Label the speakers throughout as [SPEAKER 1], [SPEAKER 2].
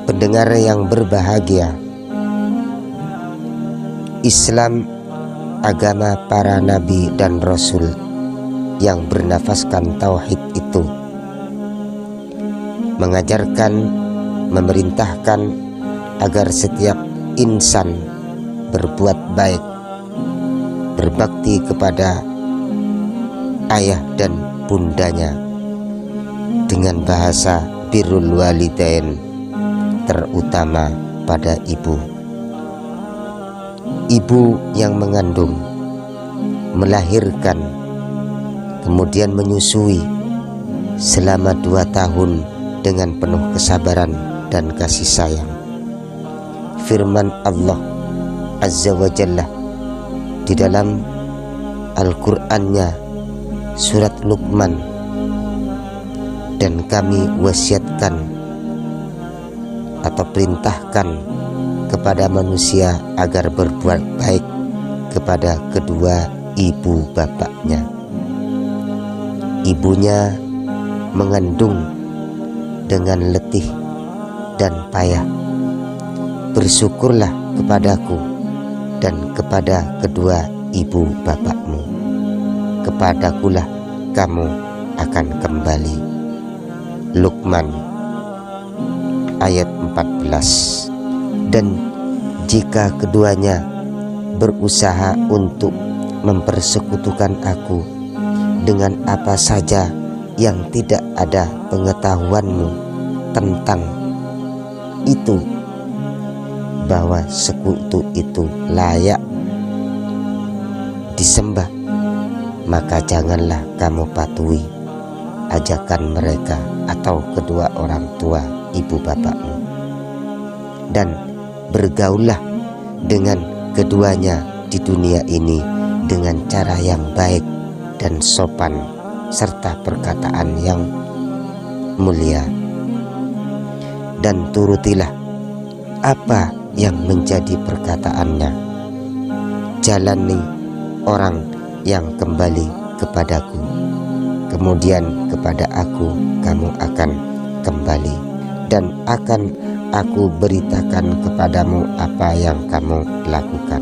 [SPEAKER 1] Pendengar yang berbahagia, Islam agama para nabi dan rasul yang bernafaskan tauhid itu mengajarkan, memerintahkan agar setiap insan berbuat baik, berbakti kepada ayah dan bundanya dengan bahasa birrul walidain, terutama pada ibu. Ibu yang mengandung, melahirkan, kemudian menyusui selama 2 tahun dengan penuh kesabaran dan kasih sayang. Firman Allah Azza wa Jalla di dalam Al-Qur'annya surat Luqman, dan kami wasiatkan atau perintahkan kepada manusia agar berbuat baik kepada kedua ibu bapaknya. Ibunya mengandung dengan letih dan payah. Bersyukurlah kepadaku dan kepada kedua ibu bapakmu. Kepadakulah kamu akan kembali. Luqman ayat 14. Dan jika keduanya berusaha untuk mempersekutukan aku dengan apa saja yang tidak ada pengetahuanmu tentang itu, bahwa sekutu itu layak disembah, maka janganlah kamu patuhi ajakan mereka atau kedua orang tua ibu bapakmu, dan bergaullah dengan keduanya di dunia ini dengan cara yang baik dan sopan serta perkataan yang mulia, dan turutilah apa yang menjadi perkataannya. Jalani orang yang kembali kepadaku, kemudian kepada aku kamu akan kembali, dan akan aku beritakan kepadamu apa yang kamu lakukan.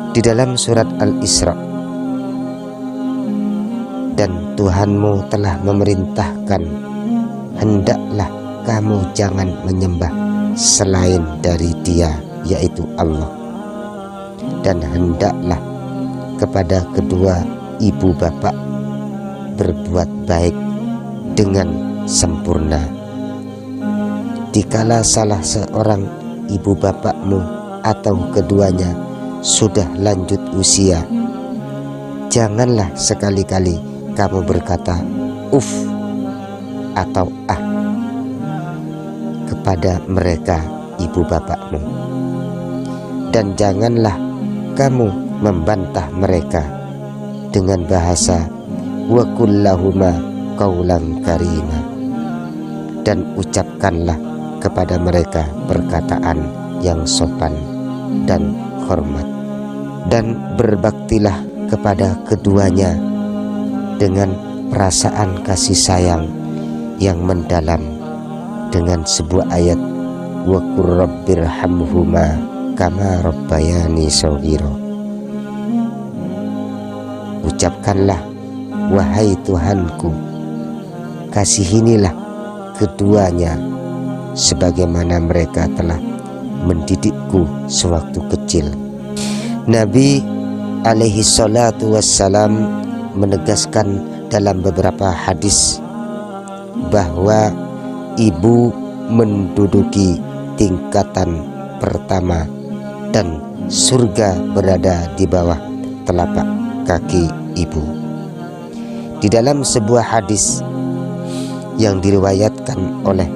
[SPEAKER 1] Di dalam surat Al-Isra, dan Tuhanmu telah memerintahkan, hendaklah kamu jangan menyembah selain dari Dia, yaitu Allah, dan hendaklah kepada kedua ibu bapak berbuat baik dengan sempurna. Dikala salah seorang ibu bapakmu atau keduanya sudah lanjut usia, janganlah sekali-kali kamu berkata uf atau ah kepada mereka ibu bapakmu, dan janganlah kamu membantah mereka dengan bahasa wa kullahuma qaulan karima, dan ucapkanlah kepada mereka perkataan yang sopan dan hormat, dan berbaktilah kepada keduanya dengan perasaan kasih sayang yang mendalam dengan sebuah ayat wa qur rabbirhamhuma kama rabbayani shaghira. Ucapkanlah, wahai Tuhanku, kasihinilah keduanya sebagaimana mereka telah mendidikku sewaktu kecil. Nabi alaihi salatu wassalam menegaskan dalam beberapa hadis bahwa ibu menduduki tingkatan pertama dan surga berada di bawah telapak kaki ibu. Di dalam sebuah hadis yang diriwayatkan oleh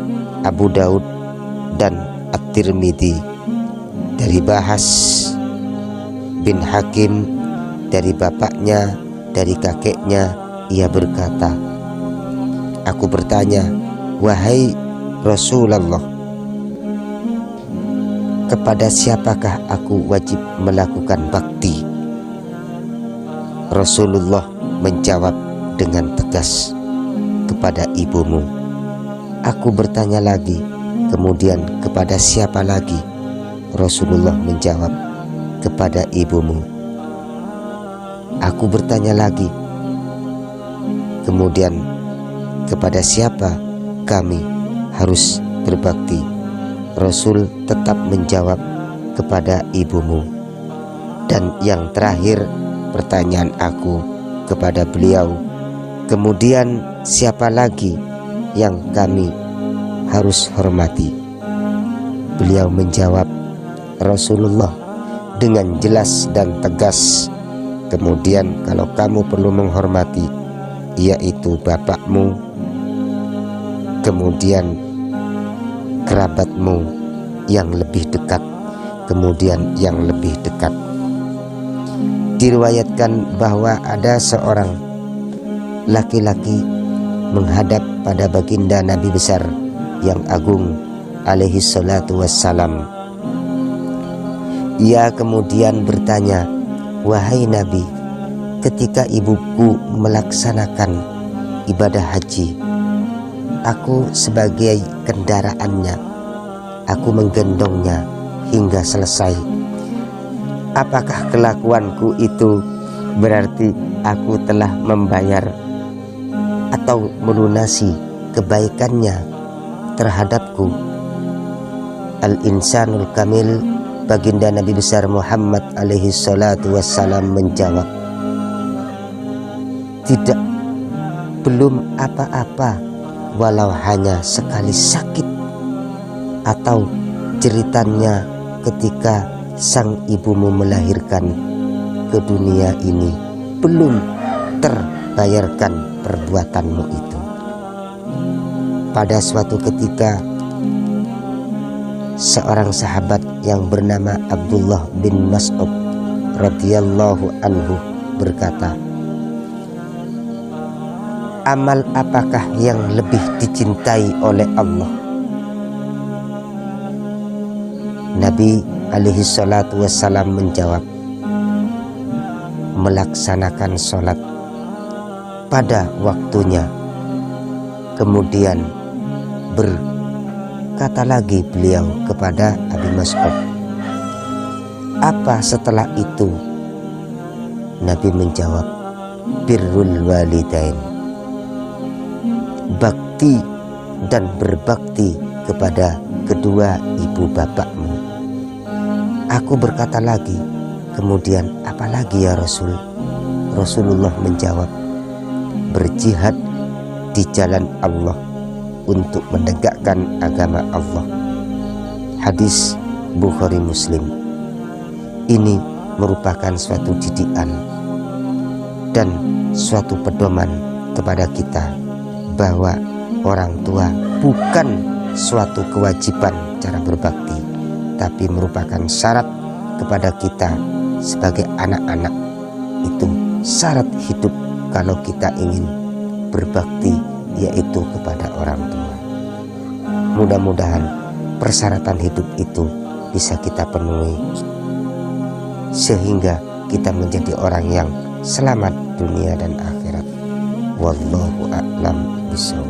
[SPEAKER 1] Abu Daud dan At-Tirmidzi dari Bahas bin Hakim, dari bapaknya, dari kakeknya, ia berkata, aku bertanya, wahai Rasulullah, kepada siapakah aku wajib melakukan bakti? Rasulullah menjawab dengan tegas, kepada ibumu. Aku bertanya lagi, kemudian kepada siapa lagi? Rasulullah menjawab, kepada ibumu. Aku bertanya lagi, kemudian kepada siapa kami harus berbakti? Rasul tetap menjawab, kepada ibumu. Dan yang terakhir pertanyaan aku kepada beliau, kemudian siapa lagi yang kami harus hormati? Beliau menjawab, Rasulullah, dengan jelas dan tegas. Kemudian kalau kamu perlu menghormati, yaitu bapakmu, kemudian kerabatmu yang lebih dekat, kemudian yang lebih dekat. Diriwayatkan bahwa ada seorang laki-laki menghadap pada baginda Nabi besar yang agung alaihi salatu wassalam. Ia kemudian bertanya, wahai Nabi, ketika ibuku melaksanakan ibadah haji, aku sebagai kendaraannya, aku menggendongnya hingga selesai. Apakah kelakuanku itu berarti aku telah membayar atau melunasi kebaikannya terhadapku? Al-Insanul Kamil, baginda Nabi besar Muhammad alaihi salatu wassalam menjawab, tidak, belum apa-apa, walau hanya sekali sakit atau ceritanya ketika sang ibumu melahirkan ke dunia ini, belum terbayarkan perbuatanmu itu. Pada suatu ketika, seorang sahabat yang bernama Abdullah bin Mas'ud radhiyallahu anhu berkata, amal apakah yang lebih dicintai oleh Allah? Nabi alaihi salatu wassalam menjawab, melaksanakan sholat pada waktunya. Kemudian berkata lagi beliau kepada Abi Mas'ud, apa setelah itu? Nabi menjawab, birrul walidain, bakti dan berbakti kepada kedua ibu bapakmu. Aku berkata lagi, kemudian apa lagi ya Rasul? Rasulullah menjawab, berjihad di jalan Allah untuk menegakkan agama Allah. Hadis Bukhari Muslim. Ini merupakan suatu didikan dan suatu pedoman kepada kita bahwa orang tua bukan suatu kewajiban cara berbakti, tapi merupakan syarat kepada kita sebagai anak-anak. Itu syarat hidup kalau kita ingin berbakti, yaitu kepada orang tua. Mudah-mudahan persyaratan hidup itu bisa kita penuhi sehingga kita menjadi orang yang selamat dunia dan akhirat. Wallahu a'lam bishawab.